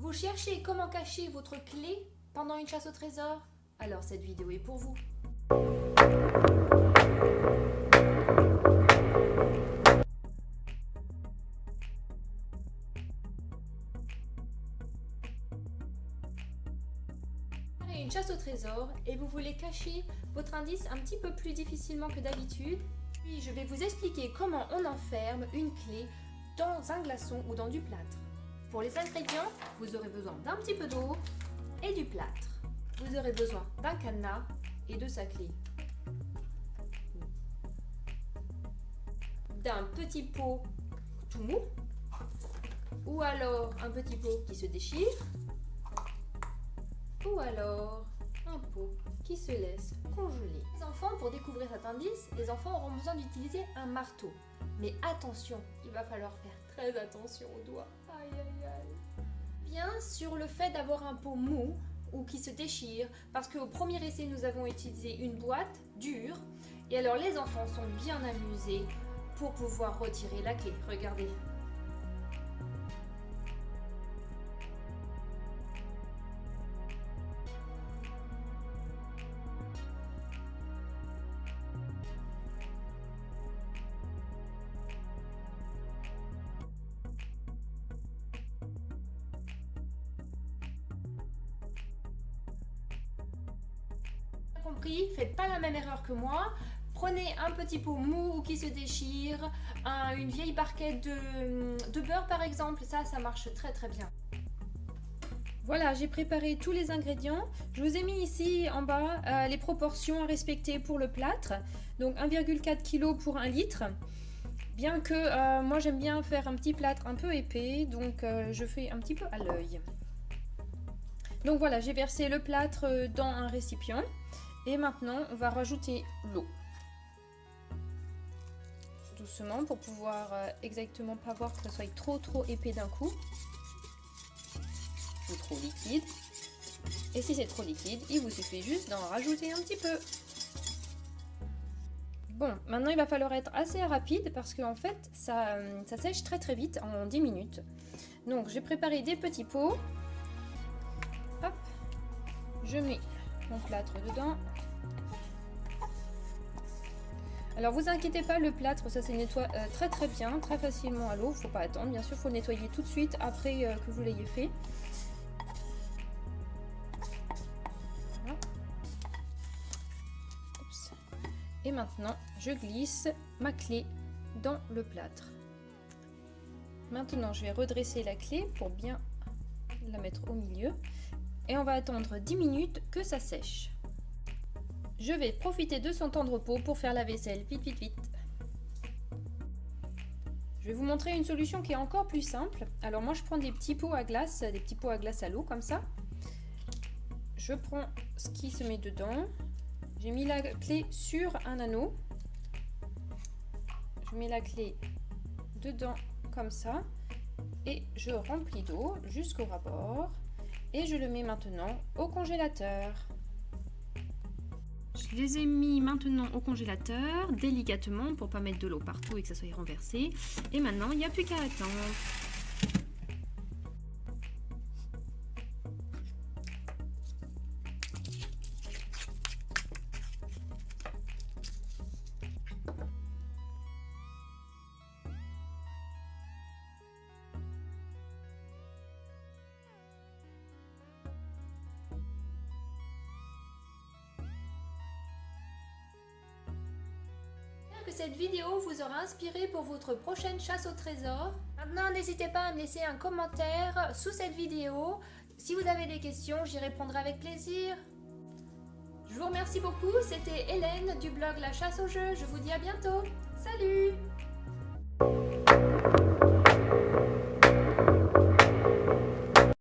Vous cherchez comment cacher votre clé pendant une chasse au trésor? Alors cette vidéo est pour vous. Une chasse au trésor et vous voulez cacher votre indice un petit peu plus difficilement que d'habitude. Puis je vais vous expliquer comment on enferme une clé dans un glaçon ou dans du plâtre. Pour les ingrédients, vous aurez besoin d'un petit peu d'eau et du plâtre. Vous aurez besoin d'un cadenas et de sa clé. D'un petit pot tout mou ou alors un petit pot qui se déchire ou alors un pot qui se laisse congeler. Les enfants, pour découvrir cet indice, les enfants auront besoin d'utiliser un marteau. Mais attention, il va falloir faire très attention aux doigts. Aïe aïe aïe. Bien sur le fait d'avoir un pot mou ou qui se déchire, parce qu'au premier essai nous avons utilisé une boîte dure et alors les enfants sont bien amusés pour pouvoir retirer la clé. Regardez. Compris, faites pas la même erreur que moi. Prenez un petit pot mou ou qui se déchire, une vieille barquette de beurre par exemple, ça marche très très bien. Voilà, j'ai préparé tous les ingrédients. Je vous ai mis ici en bas les proportions à respecter pour le plâtre. Donc 1,4 kg pour 1 litre. Bien que moi j'aime bien faire un petit plâtre un peu épais, donc je fais un petit peu à l'œil. Donc voilà, j'ai versé le plâtre dans un récipient. Et maintenant, on va rajouter l'eau. Doucement pour pouvoir exactement pas voir que ça soit trop épais d'un coup. Ou trop liquide. Et si c'est trop liquide, il vous suffit juste d'en rajouter un petit peu. Bon, maintenant il va falloir être assez rapide parce qu'en fait, ça sèche très vite en 10 minutes. Donc j'ai préparé des petits pots. Hop, je mets mon plâtre dedans. Alors vous inquiétez pas, le plâtre ça se nettoie très bien, très facilement à l'eau. Faut pas attendre, bien sûr, faut le nettoyer tout de suite après que vous l'ayez fait. Voilà. Oups. Et maintenant je glisse ma clé dans le plâtre. Maintenant je vais redresser la clé pour bien la mettre au milieu. Et on va attendre 10 minutes que ça sèche. Je vais profiter de son temps de repos pour faire la vaisselle vite. Je vais vous montrer une solution qui est encore plus simple. Alors moi je prends des petits pots à glace à l'eau comme ça. Je prends ce qui se met dedans. J'ai mis la clé sur un anneau. Je mets la clé dedans comme ça. Et je remplis d'eau jusqu'au ras-bord. Et je le mets maintenant au congélateur. Je les ai mis maintenant au congélateur, délicatement, pour pas mettre de l'eau partout et que ça soit renversé. Et maintenant, il n'y a plus qu'à attendre. Que cette vidéo vous aura inspiré pour votre prochaine chasse au trésor. Maintenant, n'hésitez pas à me laisser un commentaire sous cette vidéo. Si vous avez des questions, j'y répondrai avec plaisir. Je vous remercie beaucoup. C'était Hélène du blog La Chasse au Jeu. Je vous dis à bientôt. Salut!